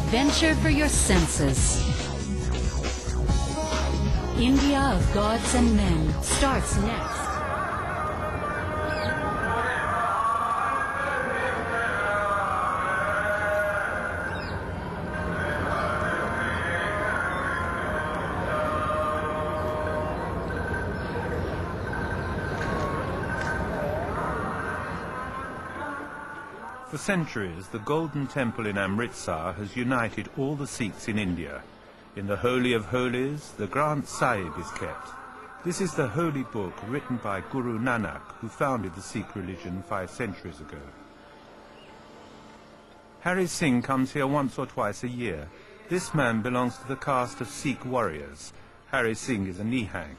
adventure for your senses. India of Gods and Men starts next. For centuries, the Golden Temple in Amritsar has united all the Sikhs in India. In the Holy of Holies, the Granth Sahib is kept. This is the holy book written by Guru Nanak, who founded the Sikh religion 5 centuries ago. Hari Singh comes here once or twice a year. This man belongs to the caste of Sikh warriors. Hari Singh is a Nihang.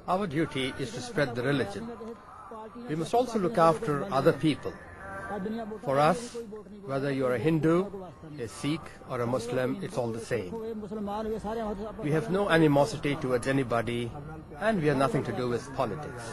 Our duty is to spread the religion. We must also look after other people. For us, whether you are a Hindu, a Sikh or a Muslim, it's all the same. We have no animosity towards anybody, and we have nothing to do with politics.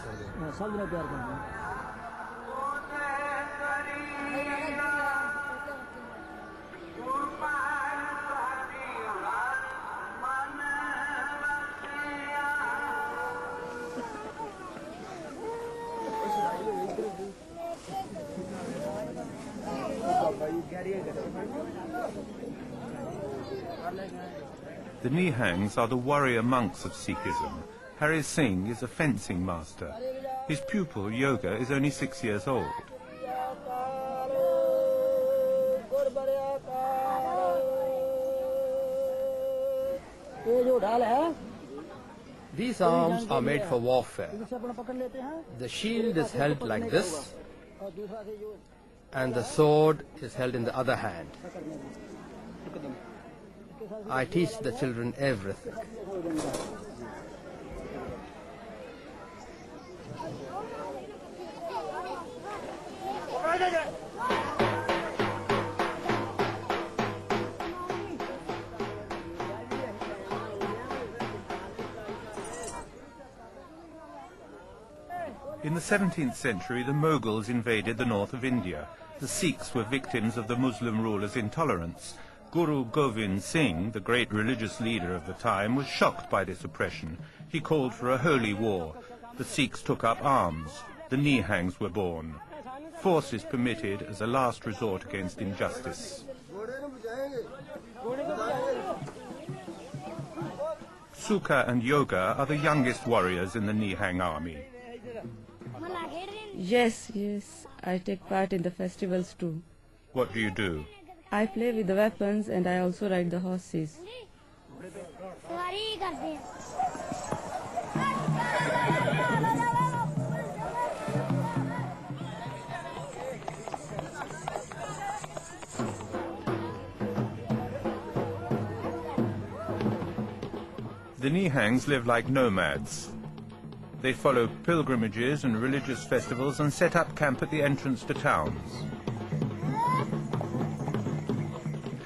The Nihangs are the warrior monks of Sikhism. Hari Singh is a fencing master. His pupil, Yoga, is only 6 years old. These arms are made for warfare. The shield is held like this, and the sword is held in the other hand. I teach the children everything. In the 17th century, the Mughals invaded the north of India. The Sikhs were victims of the Muslim rulers' intolerance. Guru Govind Singh, the great religious leader of the time, was shocked by this oppression. He called for a holy war. The Sikhs took up arms. The Nihangs were born. Force is permitted as a last resort against injustice. Sukha and Yoga are the youngest warriors in the Nihang army. Yes, I take part in the festivals too. What do you do? I play with the weapons and I also ride the horses. The Nihangs live like nomads. They follow pilgrimages and religious festivals and set up camp at the entrance to towns.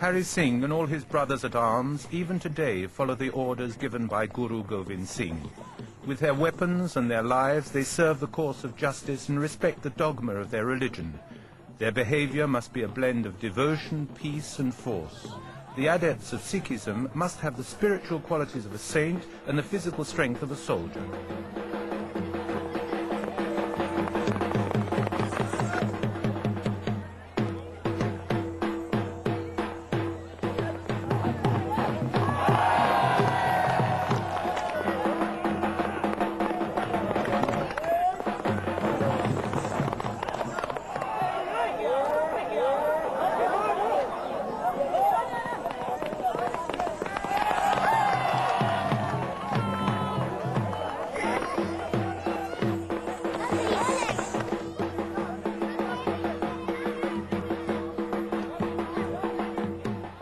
Hari Singh and all his brothers at arms, even today, follow the orders given by Guru Govind Singh. With their weapons and their lives, they serve the cause of justice and respect the dogma of their religion. Their behavior must be a blend of devotion, peace, and force. The adepts of Sikhism must have the spiritual qualities of a saint and the physical strength of a soldier.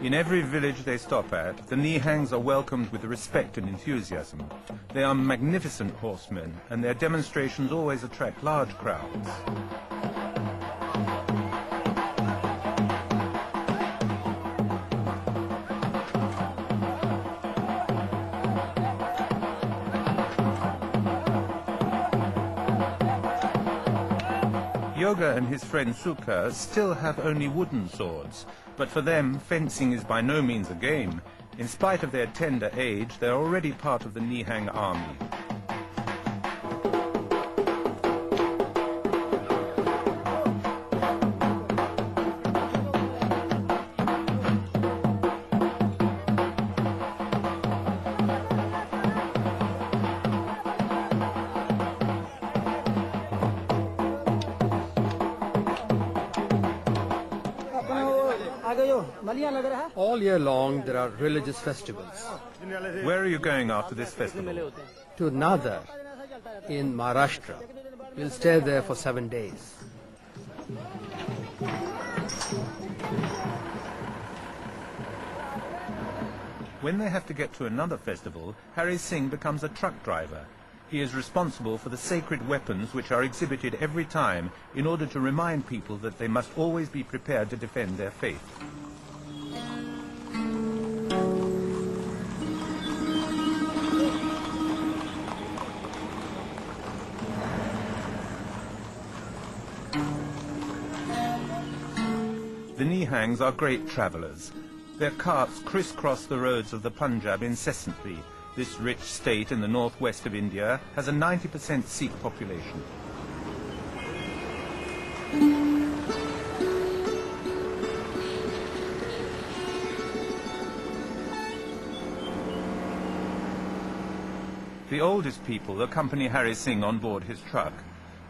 In every village they stop at, the Nihangs are welcomed with respect and enthusiasm. They are magnificent horsemen, and their demonstrations always attract large crowds. Yoga and his friend Sukha still have only wooden swords, but for them fencing is by no means a game. In spite of their tender age, they are already part of the Nihang army. All year long there are religious festivals. Where are you going after this festival? To Nadar in Maharashtra. We'll stay there for 7 days. When they have to get to another festival, Hari Singh becomes a truck driver. He is responsible for the sacred weapons which are exhibited every time in order to remind people that they must always be prepared to defend their faith. The Nihangs are great travellers. Their carts crisscross the roads of the Punjab incessantly. This rich state in the northwest of India has a 90% Sikh population. The oldest people accompany Hari Singh on board his truck.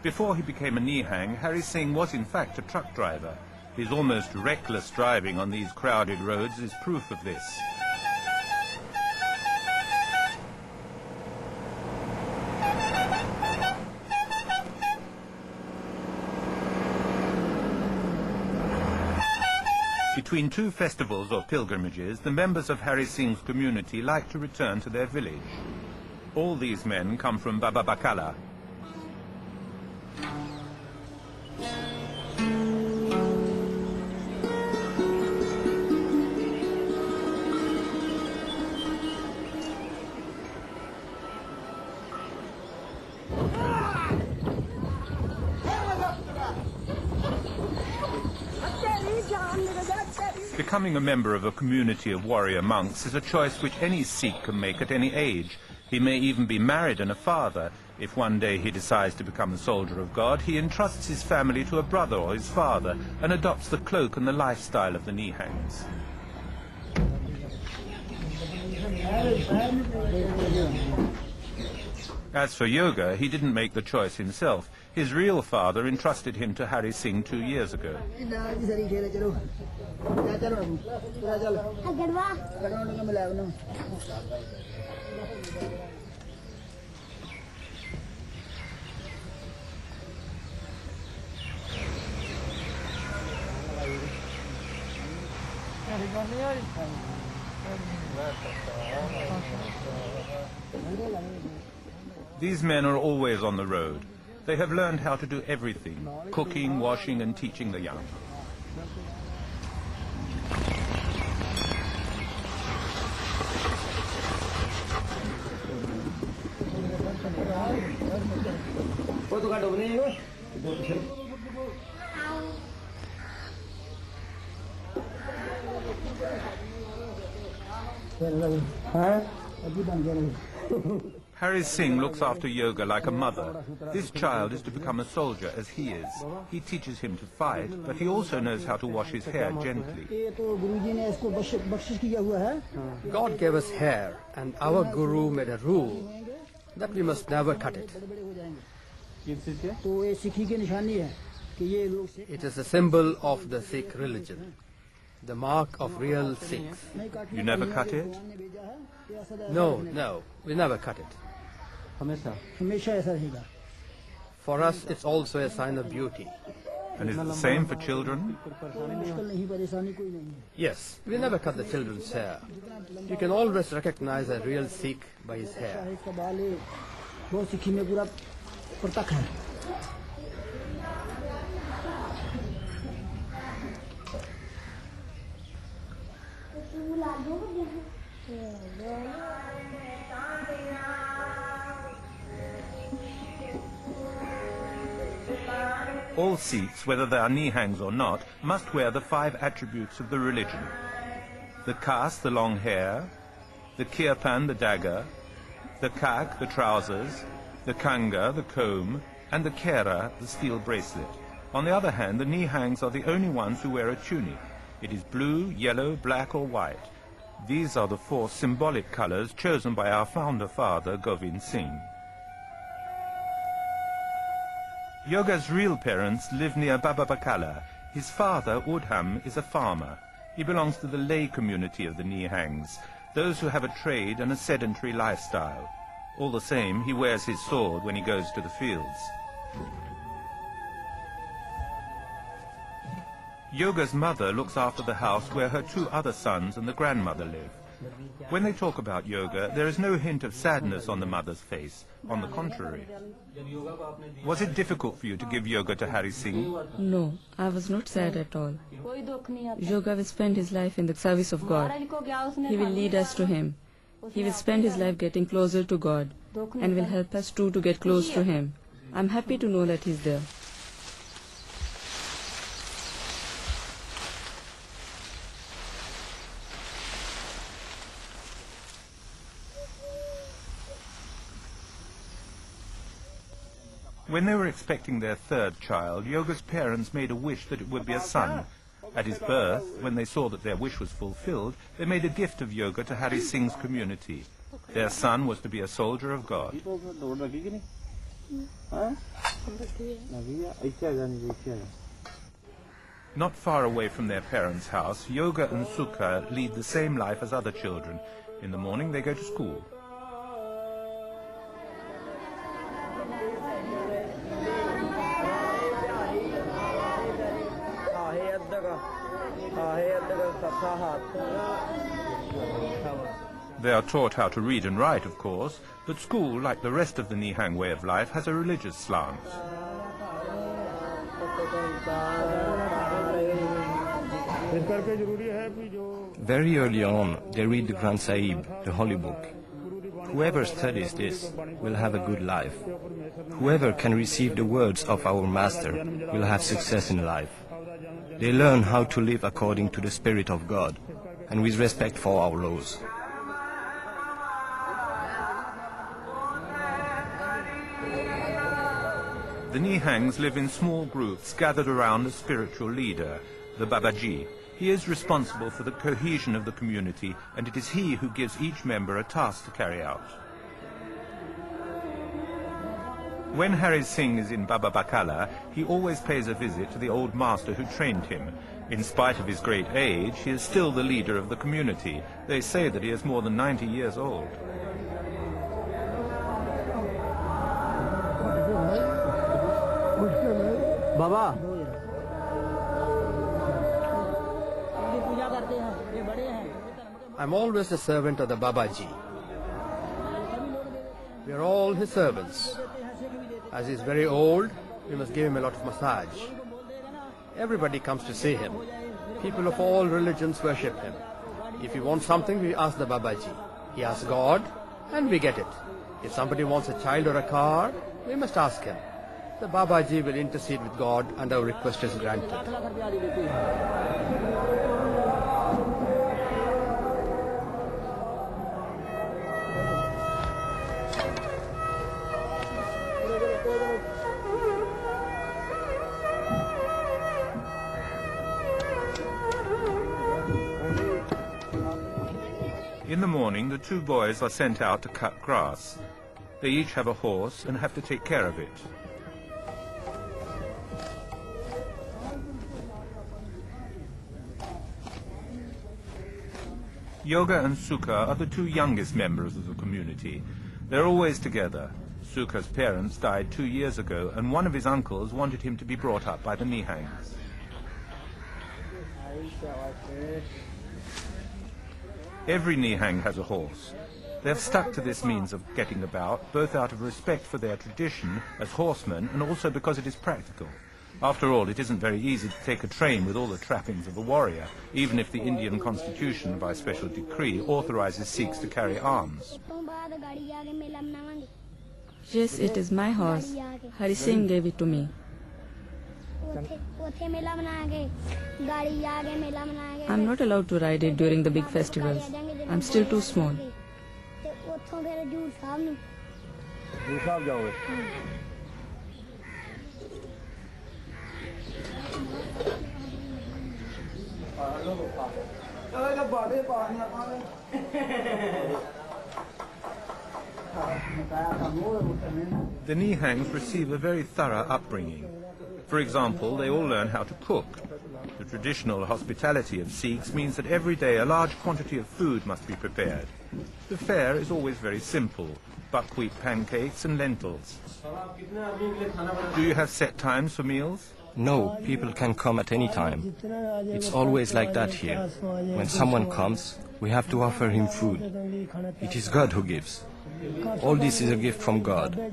Before he became a Nihang, Hari Singh was in fact a truck driver. His almost reckless driving on these crowded roads is proof of this. Between two festivals or pilgrimages, the members of Hari Singh's community like to return to their village. All these men come from Baba Bakala. Becoming a member of a community of warrior monks is a choice which any Sikh can make at any age. He may even be married and a father. If one day he decides to become a soldier of God, he entrusts his family to a brother or his father and adopts the cloak and the lifestyle of the Nihangs. As for yoga, he didn't make the choice himself. His real father entrusted him to Hari Singh 2 years ago. These men are always on the road. They have learned how to do everything, cooking, washing, and teaching the young. Hari Singh looks after yoga like a mother. This child is to become a soldier as he is. He teaches him to fight, but he also knows how to wash his hair gently. God gave us hair, and our Guru made a rule that we must never cut it. It is a symbol of the Sikh religion, the mark of real Sikhs. You never cut it? No, we never cut it. For us, it's also a sign of beauty. And is it the same for children? Yes, we never cut the children's hair. You can always recognize a real Sikh by his hair. All Sikhs, whether they are Nihangs or not, must wear the 5 attributes of the religion. The kas, the long hair, the kirpan, the dagger, the kak, the trousers, the kanga, the comb, and the kera, the steel bracelet. On the other hand, the Nihangs are the only ones who wear a tunic. It is blue, yellow, black or white. These are the 4 symbolic colours chosen by our founder father, Govind Singh. Yoga's real parents live near Baba Bakala. His father, Udham, is a farmer. He belongs to the lay community of the Nihangs, those who have a trade and a sedentary lifestyle. All the same, he wears his sword when he goes to the fields. Yoga's mother looks after the house where her 2 other sons and the grandmother live. When they talk about yoga, there is no hint of sadness on the mother's face. On the contrary. Was it difficult for you to give yoga to Hari Singh? No, I was not sad at all. Yoga will spend his life in the service of God. He will lead us to Him. He will spend his life getting closer to God and will help us too to get close to Him. I'm happy to know that He's there. When they were expecting their 3rd child, Yoga's parents made a wish that it would be a son. At his birth, when they saw that their wish was fulfilled, they made a gift of yoga to Hari Singh's community. Their son was to be a soldier of God. Not far away from their parents' house, Yoga and Sukha lead the same life as other children. In the morning they go to school. They are taught how to read and write, of course, but school, like the rest of the Nihang way of life, has a religious slant. Very early on, they read the Granth Sahib, the Holy Book. Whoever studies this will have a good life. Whoever can receive the words of our Master will have success in life. They learn how to live according to the Spirit of God and with respect for our laws. The Nihangs live in small groups gathered around a spiritual leader, the Babaji. He is responsible for the cohesion of the community, and it is he who gives each member a task to carry out. When Hari Singh is in Baba Bakala, he always pays a visit to the old master who trained him. In spite of his great age, he is still the leader of the community. They say that he is more than 90 years old. Baba. I'm always the servant of the Babaji. We are all his servants. As he's very old, we must give him a lot of massage. Everybody comes to see him. People of all religions worship him. If we want something, we ask the Babaji. He asks God, and we get it. If somebody wants a child or a car, we must ask him. The Babaji will intercede with God, and our request is granted. In the morning, the 2 boys are sent out to cut grass. They each have a horse and have to take care of it. Yoga and Sukha are the 2 youngest members of the community. They're always together. Sukha's parents died 2 years ago, and one of his uncles wanted him to be brought up by the Nihangs. Every Nihang has a horse. They have stuck to this means of getting about, both out of respect for their tradition as horsemen and also because it is practical. After all, it isn't very easy to take a train with all the trappings of a warrior, even if the Indian constitution, by special decree, authorizes Sikhs to carry arms. Yes, it is my horse. Hari Singh gave it to me. I'm not allowed to ride it during the big festivals. I'm still too small. The Nihangs receive a very thorough upbringing. For example, they all learn how to cook. The traditional hospitality of Sikhs means that every day a large quantity of food must be prepared. The fare is always very simple: buckwheat pancakes and lentils. Do you have set times for meals? No, people can come at any time. It's always like that here. When someone comes, we have to offer him food. It is God who gives. All this is a gift from God.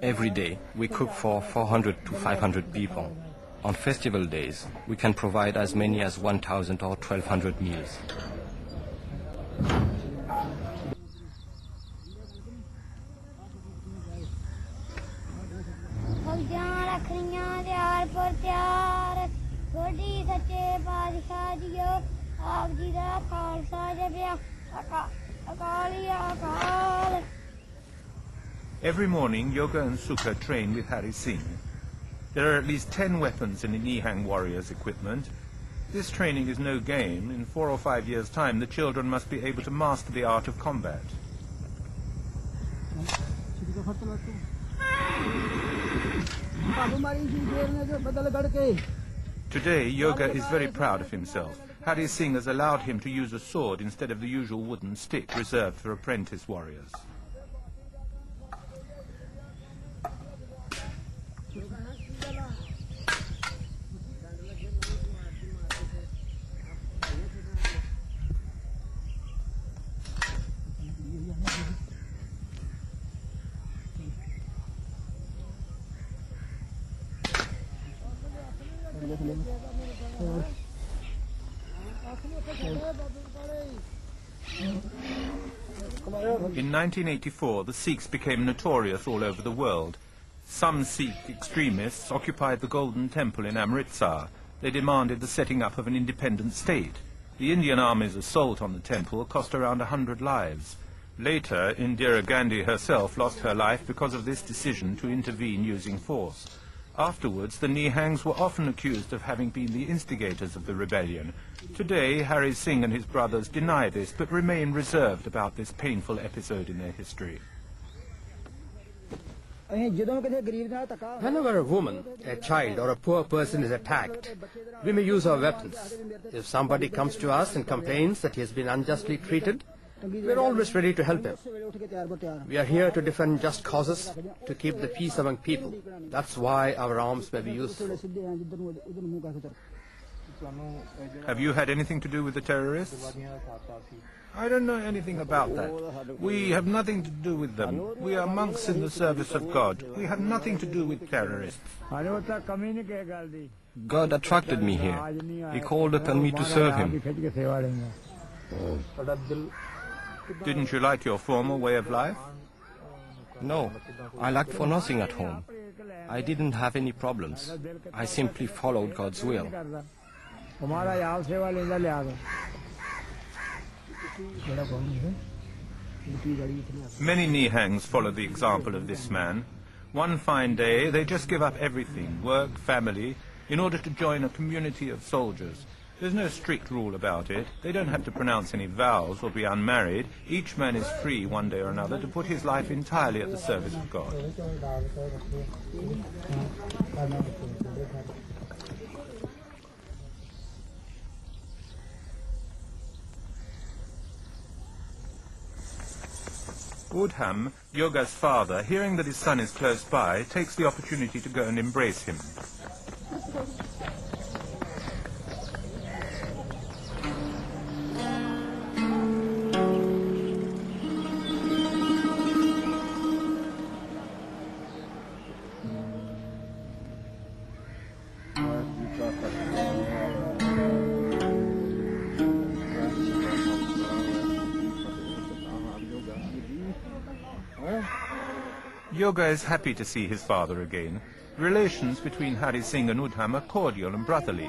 Every day, we cook for 400 to 500 people. On festival days, we can provide as many as 1,000 or 1,200 meals. Every morning, Yoga and Sukha train with Hari Singh. There are at least 10 weapons in the Nihang warriors' equipment. This training is no game. In 4 or 5 years' time, the children must be able to master the art of combat. Today, Yoga is very proud of himself. Hari Singh has allowed him to use a sword instead of the usual wooden stick reserved for apprentice warriors. In 1984, the Sikhs became notorious all over the world. Some Sikh extremists occupied the Golden Temple in Amritsar. They demanded the setting up of an independent state. The Indian Army's assault on the temple cost around 100 lives. Later, Indira Gandhi herself lost her life because of this decision to intervene using force. Afterwards, the Nihangs were often accused of having been the instigators of the rebellion. Today, Hari Singh and his brothers deny this, but remain reserved about this painful episode in their history. Whenever a woman, a child or a poor person is attacked, we may use our weapons. If somebody comes to us and complains that he has been unjustly treated, we are always ready to help him. We are here to defend just causes, to keep the peace among people. That's why our arms may be useful. Have you had anything to do with the terrorists? I don't know anything about that. We have nothing to do with them. We are monks in the service of God. We have nothing to do with terrorists. God attracted me here. He called upon me to serve him. Didn't you like your former way of life? No, I lacked for nothing at home. I didn't have any problems. I simply followed God's will. Many Nihangs follow the example of this man. One fine day, they just give up everything, work, family, in order to join a community of soldiers. There's no strict rule about it. They don't have to pronounce any vows or be unmarried. Each man is free one day or another to put his life entirely at the service of God. Budah, Yoga's father, hearing that his son is close by, takes the opportunity to go and embrace him. Yoga is happy to see his father again. Relations between Hari Singh and Udham are cordial and brotherly.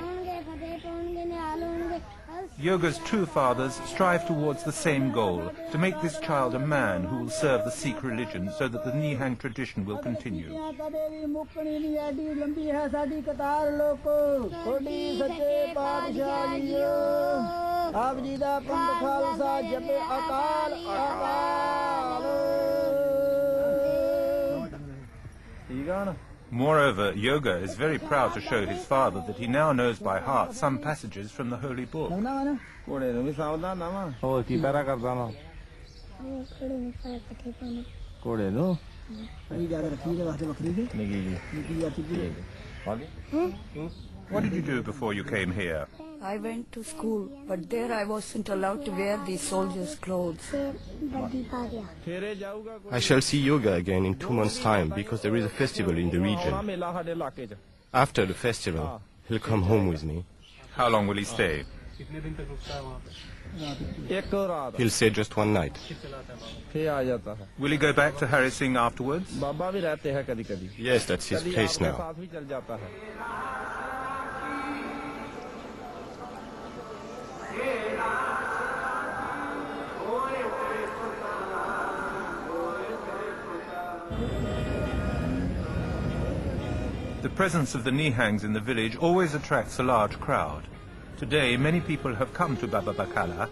Yoga's two fathers strive towards the same goal, to make this child a man who will serve the Sikh religion so that the Nihang tradition will continue. Moreover, Yoga is very proud to show his father that he now knows by heart some passages from the holy book. What did you do before you came here? I went to school, but there I wasn't allowed to wear these soldiers' clothes. I shall see Yoga again in 2 months' time because there is a festival in the region. After the festival, he'll come home with me. How long will he stay? He'll stay just one night. Will he go back to Hari Singh afterwards? Yes, that's his place now. The presence of the Nihangs in the village always attracts a large crowd. Today, many people have come to Baba Bakala.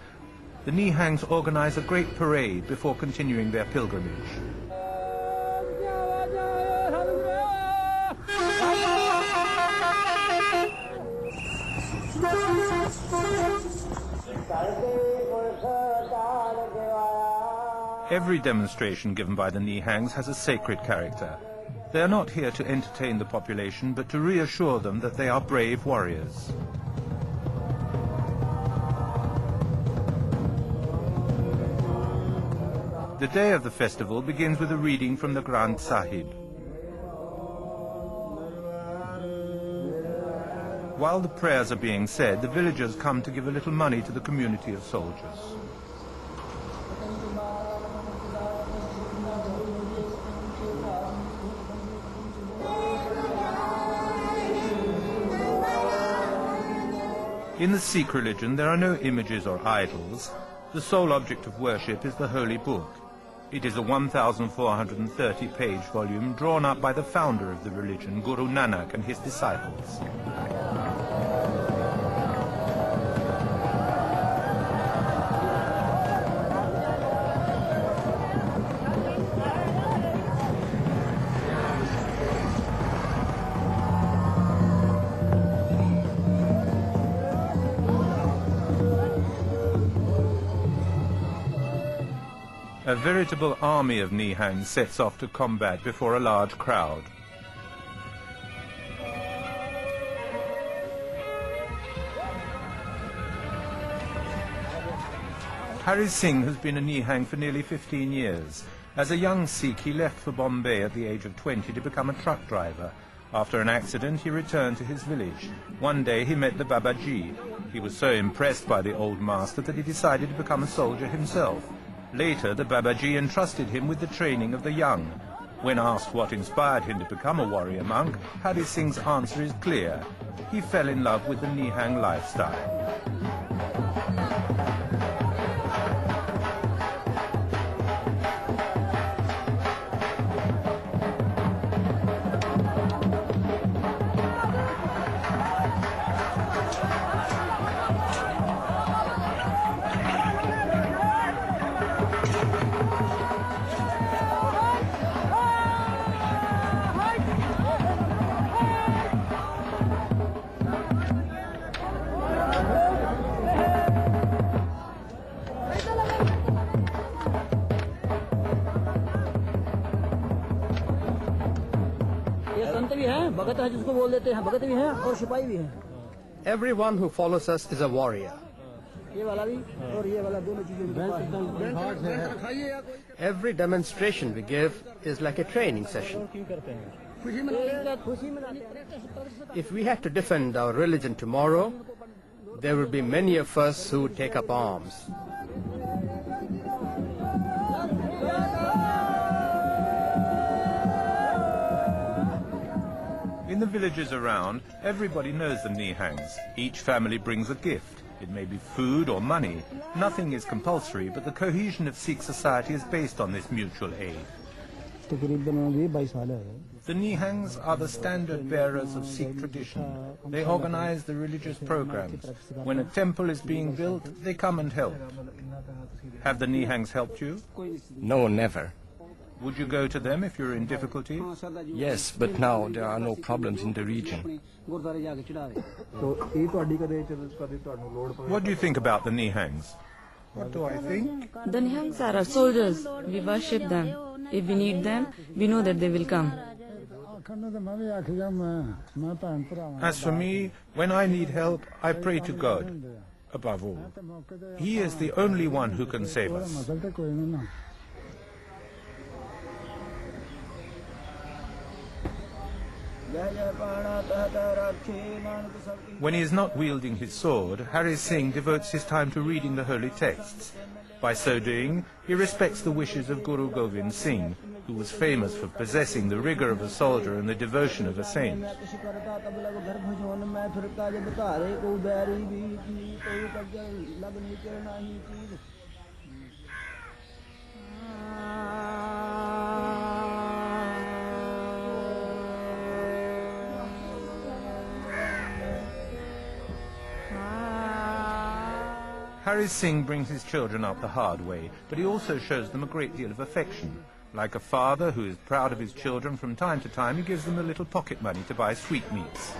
The Nihangs organize a great parade before continuing their pilgrimage. Every demonstration given by the Nihangs has a sacred character. They are not here to entertain the population, but to reassure them that they are brave warriors. The day of the festival begins with a reading from the Granth Sahib. While the prayers are being said, the villagers come to give a little money to the community of soldiers. In the Sikh religion, there are no images or idols. The sole object of worship is the holy book. It is a 1,430-page volume drawn up by the founder of the religion, Guru Nanak, and his disciples. A veritable army of Nihang sets off to combat before a large crowd. Hari Singh has been a Nihang for nearly 15 years. As a young Sikh, he left for Bombay at the age of 20 to become a truck driver. After an accident, he returned to his village. One day, he met the Babaji. He was so impressed by the old master that he decided to become a soldier himself. Later, the Babaji entrusted him with the training of the young. When asked what inspired him to become a warrior monk, Hari Singh's answer is clear. He fell in love with the Nihang lifestyle. Everyone who follows us is a warrior. Every demonstration we give is like a training session. If we had to defend our religion tomorrow, there would be many of us who would take up arms. the villages around, everybody knows the Nihangs. Each family brings a gift. It may be food or money. Nothing is compulsory, but the cohesion of Sikh society is based on this mutual aid. The Nihangs are the standard bearers of Sikh tradition. They organize the religious programs. When a temple is being built, they come and help. Have the Nihangs helped you? No, never. Would you go to them if you're in difficulty? Yes, but now there are no problems in the region. What do you think about the Nihangs? What do I think? The Nihangs are our soldiers. We worship them. If we need them, we know that they will come. As for me, when I need help, I pray to God, above all. He is the only one who can save us. When he is not wielding his sword, Hari Singh devotes his time to reading the holy texts. By so doing, he respects the wishes of Guru Govind Singh, who was famous for possessing the rigor of a soldier and the devotion of a saint. Hari Singh brings his children up the hard way, but he also shows them a great deal of affection. Like a father who is proud of his children, from time to time he gives them a little pocket money to buy sweetmeats.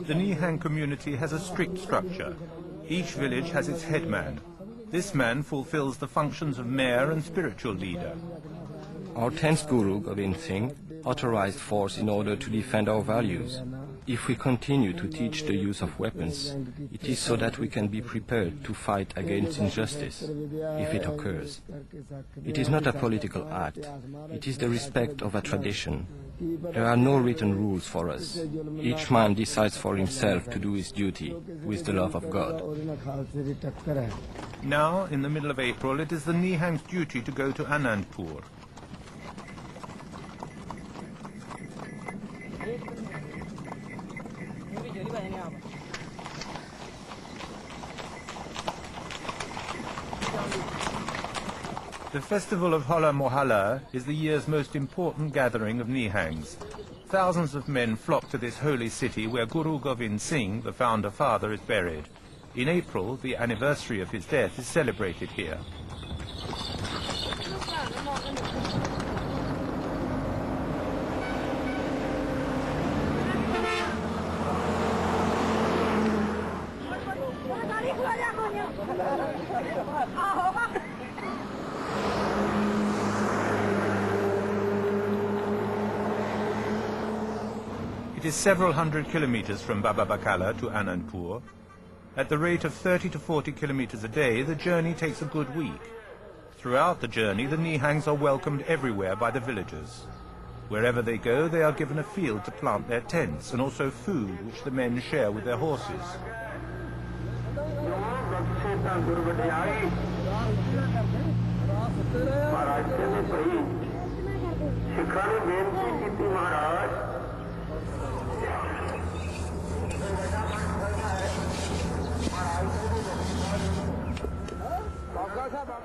The Nihang community has a strict structure. Each village has its headman. This man fulfills the functions of mayor and spiritual leader. Our 10th Guru, Govind Singh, authorized force in order to defend our values. If we continue to teach the use of weapons, it is so that we can be prepared to fight against injustice, if it occurs. It is not a political act. It is the respect of a tradition. There are no written rules for us. Each man decides for himself to do his duty with the love of God. Now, in the middle of April, it is the Nihang's duty to go to Anandpur. The festival of Hola Mohalla is the year's most important gathering of Nihangs. Thousands of men flock to this holy city where Guru Govind Singh, the founder father, is buried. In April, the anniversary of his death is celebrated here. It is several hundred kilometers from Baba Bakala to Anandpur. At the rate of 30 to 40 kilometers a day, the journey takes a good week. Throughout the journey, the Nihangs are welcomed everywhere by the villagers. Wherever they go, they are given a field to plant their tents, and also food, which the men share with their horses.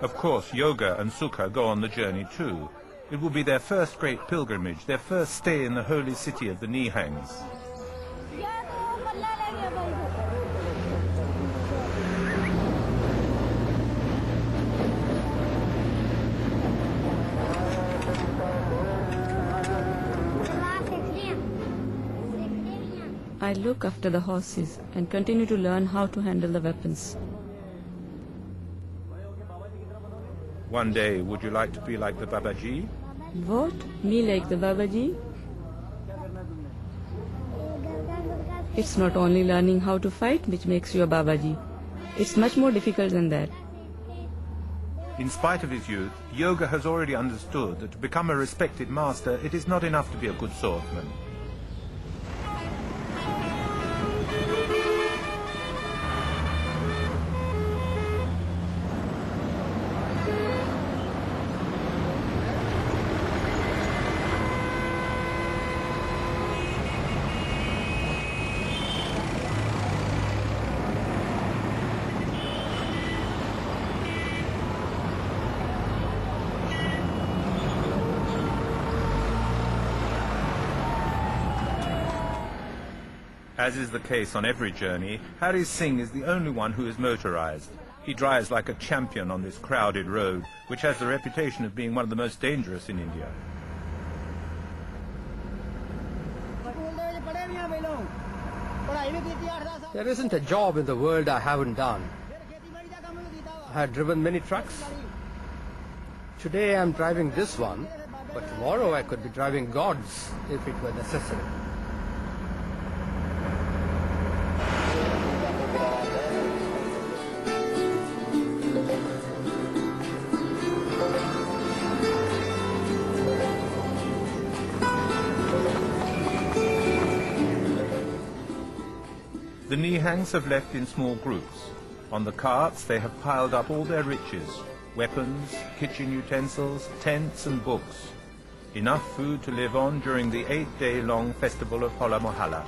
Of course, Yoga and Sukha go on the journey too. It will be their first great pilgrimage, their first stay in the holy city of the Nihangs. I look after the horses and continue to learn how to handle the weapons. One day, would you like to be like the Babaji? What? Me like the Babaji? It's not only learning how to fight which makes you a Babaji. It's much more difficult than that. In spite of his youth, Yoga has already understood that to become a respected master, it is not enough to be a good swordsman. As is the case on every journey, Hari Singh is the only one who is motorized. He drives like a champion on this crowded road, which has the reputation of being one of the most dangerous in India. There isn't a job in the world I haven't done. I have driven many trucks. Today I'm driving this one, but tomorrow I could be driving God's if it were necessary. The Nihangs have left in small groups. On the carts they have piled up all their riches, weapons, kitchen utensils, tents and books. Enough food to live on during the 8-day-long festival of Hola Mohalla.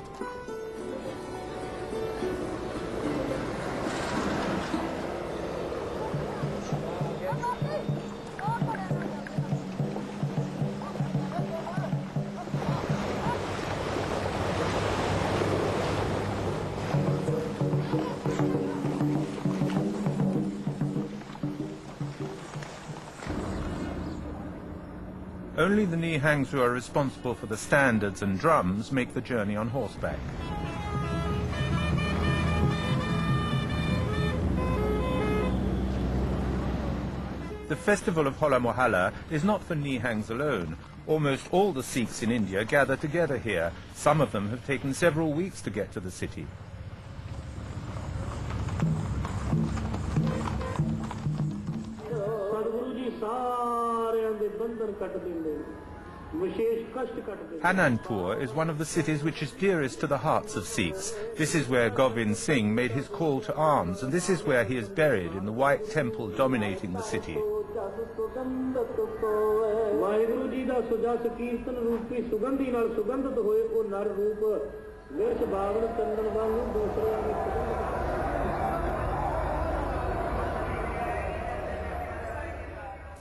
Only the Nihangs who are responsible for the standards and drums make the journey on horseback. The festival of Hola Mohalla is not for Nihangs alone. Almost all the Sikhs in India gather together here. Some of them have taken several weeks to get to the city. Anandpur is one of the cities which is dearest to the hearts of Sikhs. This is where Govind Singh made his call to arms, and this is where he is buried in the white temple dominating the city.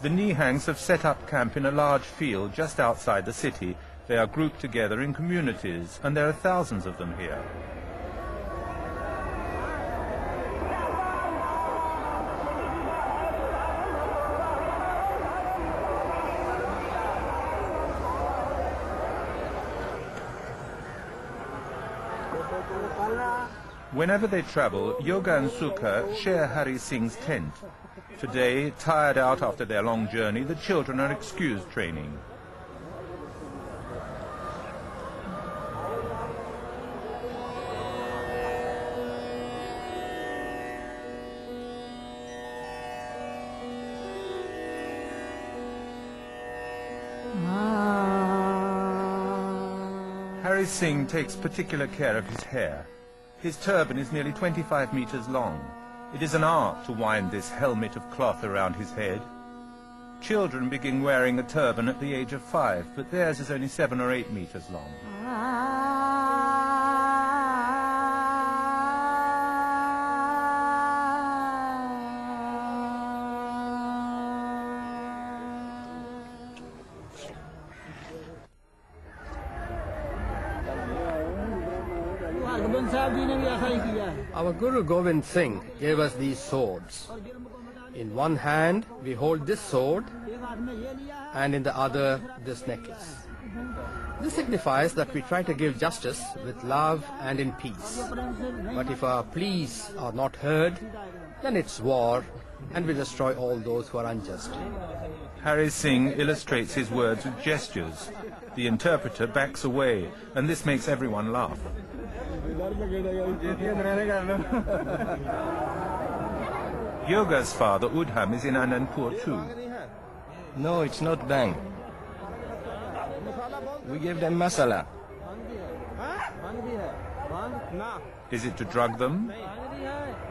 The Nihangs have set up camp in a large field just outside the city. They are grouped together in communities, and there are thousands of them here. Whenever they travel, Yoga and Sukha share Hari Singh's tent. Today, tired out after their long journey, the children are excused training. Hari Singh takes particular care of his hair. His turban is nearly 25 meters long. It is an art to wind this helmet of cloth around his head. Children begin wearing a turban at the age of 5, but theirs is only 7 or 8 meters long. Our Guru Govind Singh gave us these swords. In one hand we hold this sword, and in the other this necklace. This signifies that we try to give justice with love and in peace. But if our pleas are not heard, then it's war, and we destroy all those who are unjust. Hari Singh illustrates his words with gestures. The interpreter backs away, and this makes everyone laugh. Yoga's father, Udham, is in Anandpur too. No, it's not bang. We gave them masala. Is it to drug them?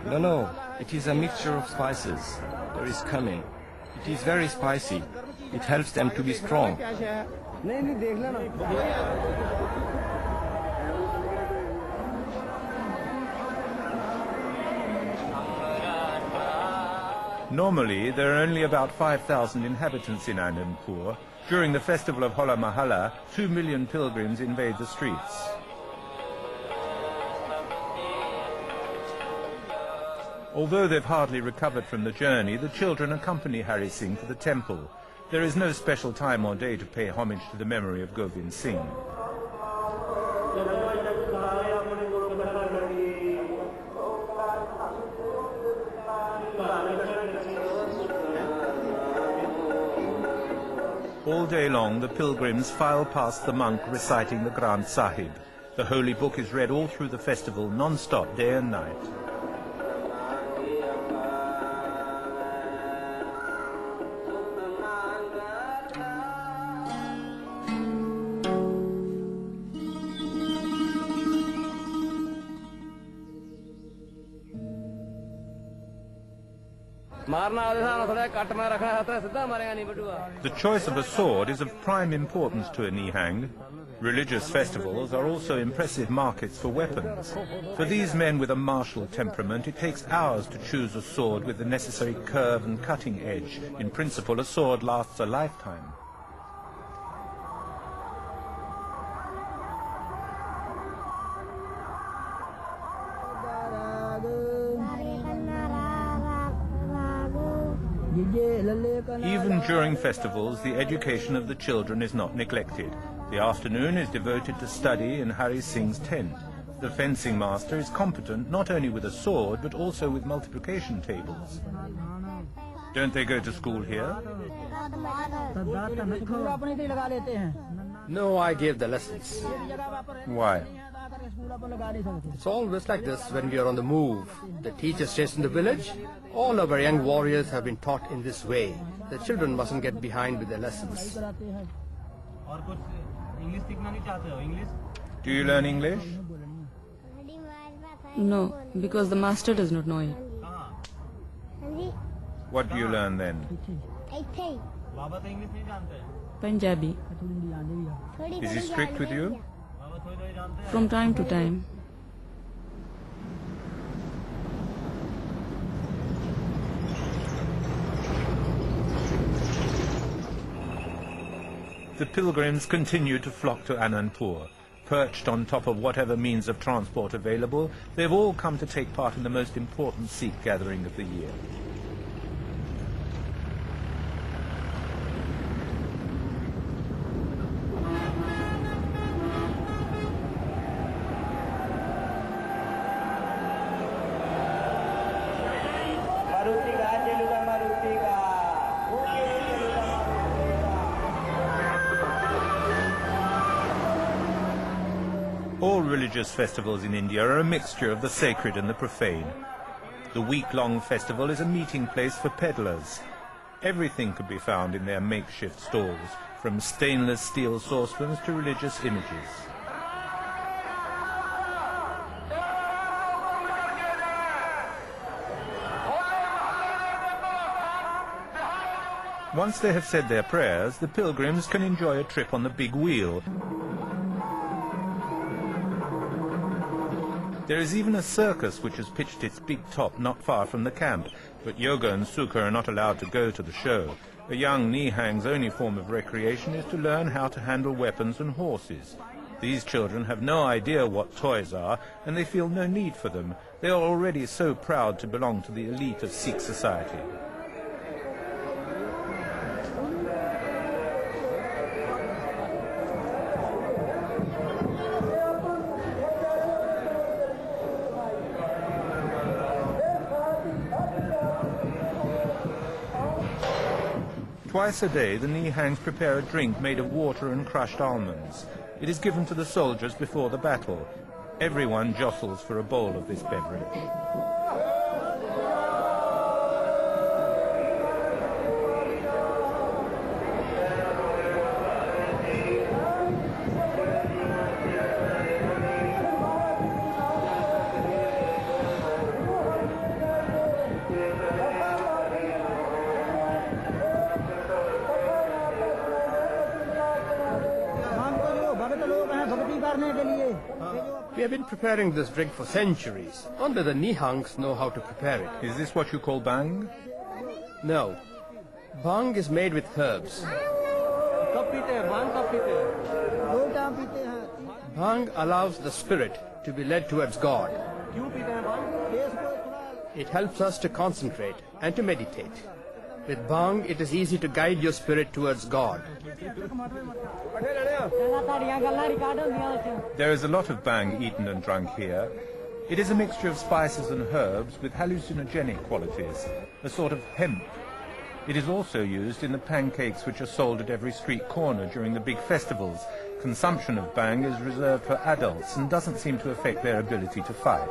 No, it is a mixture of spices. There is cumin. It is very spicy. It helps them to be strong. Normally, there are only about 5,000 inhabitants in Anandpur. During the festival of Hola Mahalla, 2 million pilgrims invade the streets. Although they've hardly recovered from the journey, the children accompany Hari Singh to the temple. There is no special time or day to pay homage to the memory of Govind Singh. All day long, the pilgrims file past the monk reciting the Granth Sahib. The holy book is read all through the festival, non-stop, day and night. The choice of a sword is of prime importance to a Nihang. Religious festivals are also impressive markets for weapons. For these men with a martial temperament, it takes hours to choose a sword with the necessary curve and cutting edge. In principle, a sword lasts a lifetime. Even during festivals, the education of the children is not neglected. The afternoon is devoted to study in Hari Singh's tent. The fencing master is competent not only with a sword, but also with multiplication tables. Don't they go to school here? No, I gave the lessons. Why? It's always like this when we are on the move. The teacher stays in the village. All our young warriors have been taught in this way. The children mustn't get behind with their lessons. Do you learn English? No, because the master does not know it. What do you learn then? Punjabi. Is he strict with you? From time to time. The pilgrims continue to flock to Anandpur. Perched on top of whatever means of transport available, they've all come to take part in the most important Sikh gathering of the year. All religious festivals in India are a mixture of the sacred and the profane. The week-long festival is a meeting place for peddlers. Everything could be found in their makeshift stalls, from stainless steel saucepans to religious images. Once they have said their prayers, the pilgrims can enjoy a trip on the big wheel. There is even a circus which has pitched its big top not far from the camp, but Yoga and Sukha are not allowed to go to the show. A young Nihang's only form of recreation is to learn how to handle weapons and horses. These children have no idea what toys are, and they feel no need for them. They are already so proud to belong to the elite of Sikh society. Twice a day, the Nihangs prepare a drink made of water and crushed almonds. It is given to the soldiers before the battle. Everyone jostles for a bowl of this beverage. We have been preparing this drink for centuries. Only the Nihangs know how to prepare it. Is this what you call bang? No. Bhang is made with herbs. Bhang allows the spirit to be led towards God. It helps us to concentrate and to meditate. With Bhang, it is easy to guide your spirit towards God. There is a lot of bang eaten and drunk here. It is a mixture of spices and herbs with hallucinogenic qualities, a sort of hemp. It is also used in the pancakes which are sold at every street corner during the big festivals. Consumption of bang is reserved for adults and doesn't seem to affect their ability to fight.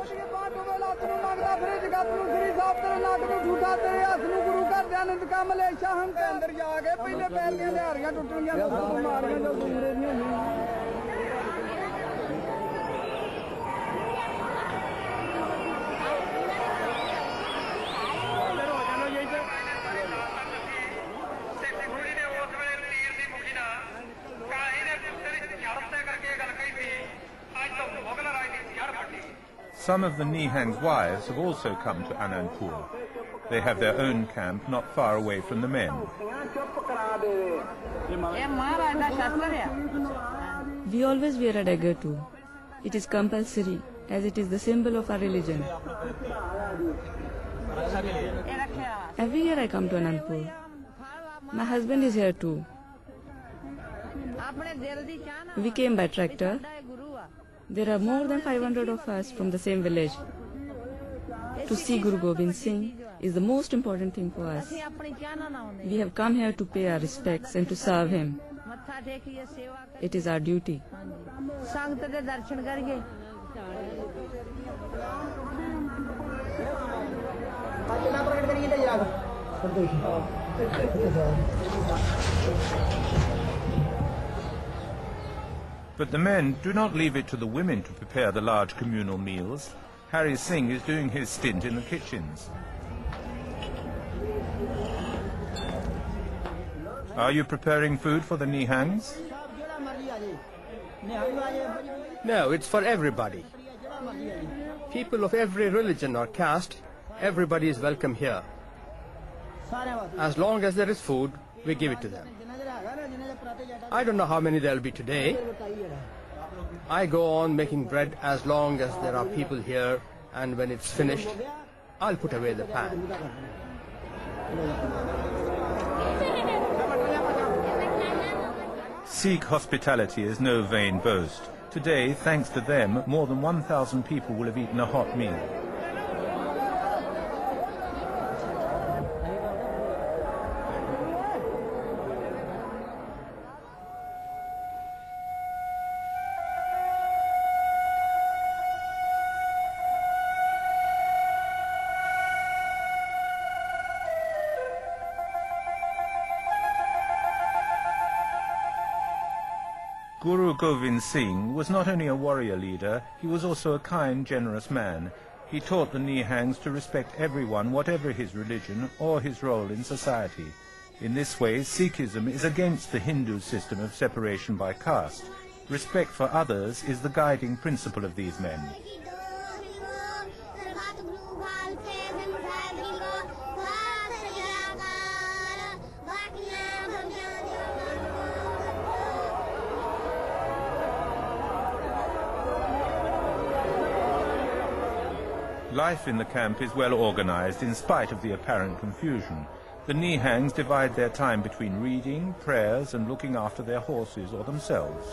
Some of the Nihang's wives have also come to Anandpur. They have their own camp not far away from the men. We always wear a dagger too. It is compulsory, as it is the symbol of our religion. Every year I come to Anandpur. My husband is here too. We came by tractor. There are more than 500 of us from the same village. To see Guru Gobind Singh is the most important thing for us. We have come here to pay our respects and to serve him. It is our duty. But the men do not leave it to the women to prepare the large communal meals. Harry Singh is doing his stint in the kitchens. Are you preparing food for the Nihangs? No, it's for everybody. People of every religion or caste, everybody is welcome here. As long as there is food, we give it to them. I don't know how many there will be today. I go on making bread as long as there are people here, and when it's finished, I'll put away the pan. Sikh hospitality is no vain boast. Today, thanks to them, more than 1,000 people will have eaten a hot meal. Guru Gobind Singh was not only a warrior leader, he was also a kind, generous man. He taught the Nihangs to respect everyone, whatever his religion or his role in society. In this way, Sikhism is against the Hindu system of separation by caste. Respect for others is the guiding principle of these men. Life in the camp is well organized in spite of the apparent confusion. The Nihangs divide their time between reading, prayers, and looking after their horses or themselves.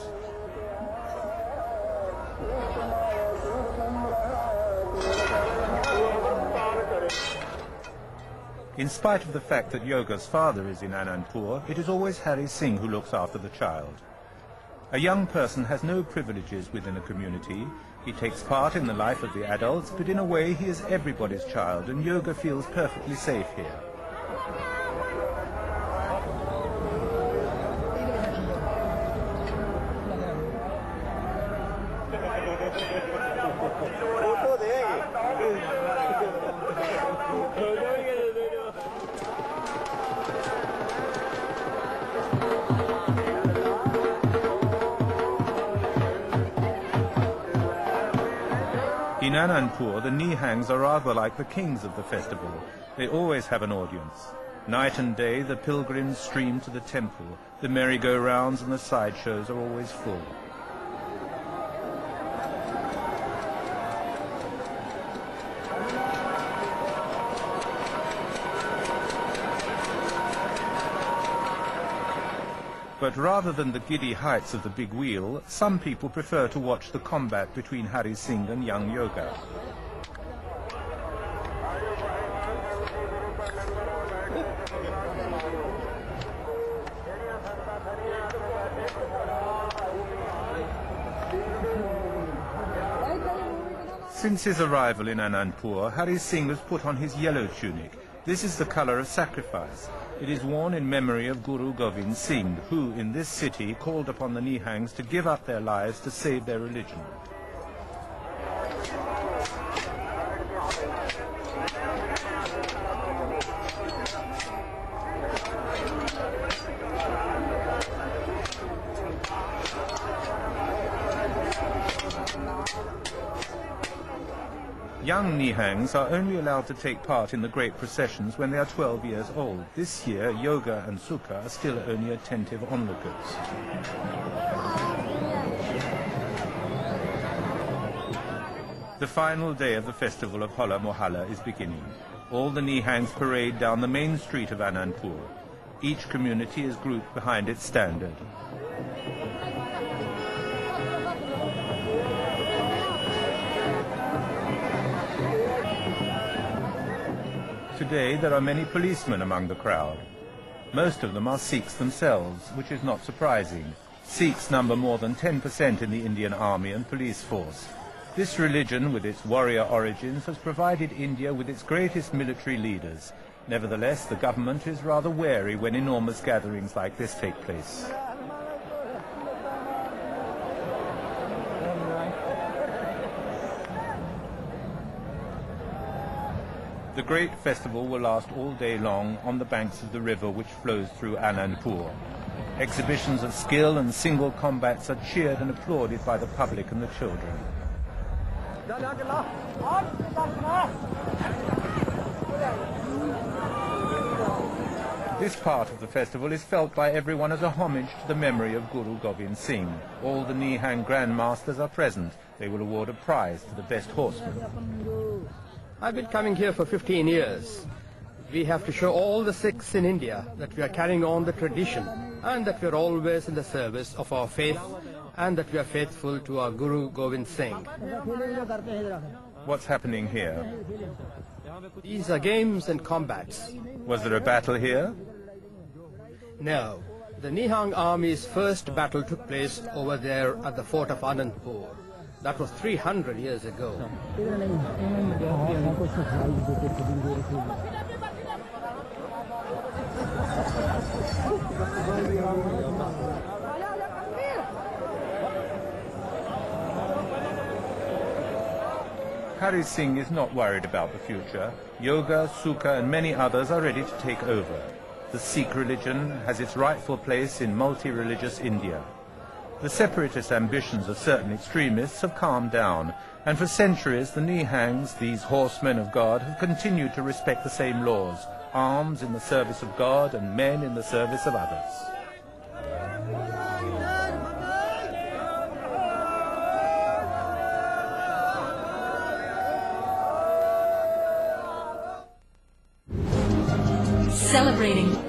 In spite of the fact that Yoga's father is in Anandpur, it is always Harry Singh who looks after the child. A young person has no privileges within a community. He takes part in the life of the adults, but in a way he is everybody's child, and Yoga feels perfectly safe here. In Anandpur, the Nihangs are rather like the kings of the festival. They always have an audience. Night and day, the pilgrims stream to the temple. The merry-go-rounds and the sideshows are always full. But rather than the giddy heights of the big wheel, some people prefer to watch the combat between Hari Singh and young Yoga. Since his arrival in Anandpur, Hari Singh has put on his yellow tunic. This is the colour of sacrifice. It is worn in memory of Guru Govind Singh, who in this city called upon the Nihangs to give up their lives to save their religion. Young Nihangs are only allowed to take part in the great processions when they are 12 years old. This year, Yoga and Sukha are still only attentive onlookers. The final day of the festival of Hola Mohalla is beginning. All the Nihangs parade down the main street of Anandpur. Each community is grouped behind its standard. Today there are many policemen among the crowd. Most of them are Sikhs themselves, which is not surprising. Sikhs number more than 10% in the Indian army and police force. This religion, with its warrior origins, has provided India with its greatest military leaders. Nevertheless, the government is rather wary when enormous gatherings like this take place. The great festival will last all day long on the banks of the river which flows through Anandpur. Exhibitions of skill and single combats are cheered and applauded by the public and the children. This part of the festival is felt by everyone as a homage to the memory of Guru Govind Singh. All the Nihang grandmasters are present. They will award a prize to the best horseman. I've been coming here for 15 years. We have to show all the Sikhs in India that we are carrying on the tradition and that we are always in the service of our faith and that we are faithful to our Guru Govind Singh. What's happening here? These are games and combats. Was there a battle here? No. The Nihang army's first battle took place over there at the fort of Anandpur. That was 300 years ago. Hari Singh is not worried about the future. Yoga, Sukha and many others are ready to take over. The Sikh religion has its rightful place in multi-religious India. The separatist ambitions of certain extremists have calmed down, and for centuries the Nihangs, these horsemen of God, have continued to respect the same laws, arms in the service of God and men in the service of others. Celebrating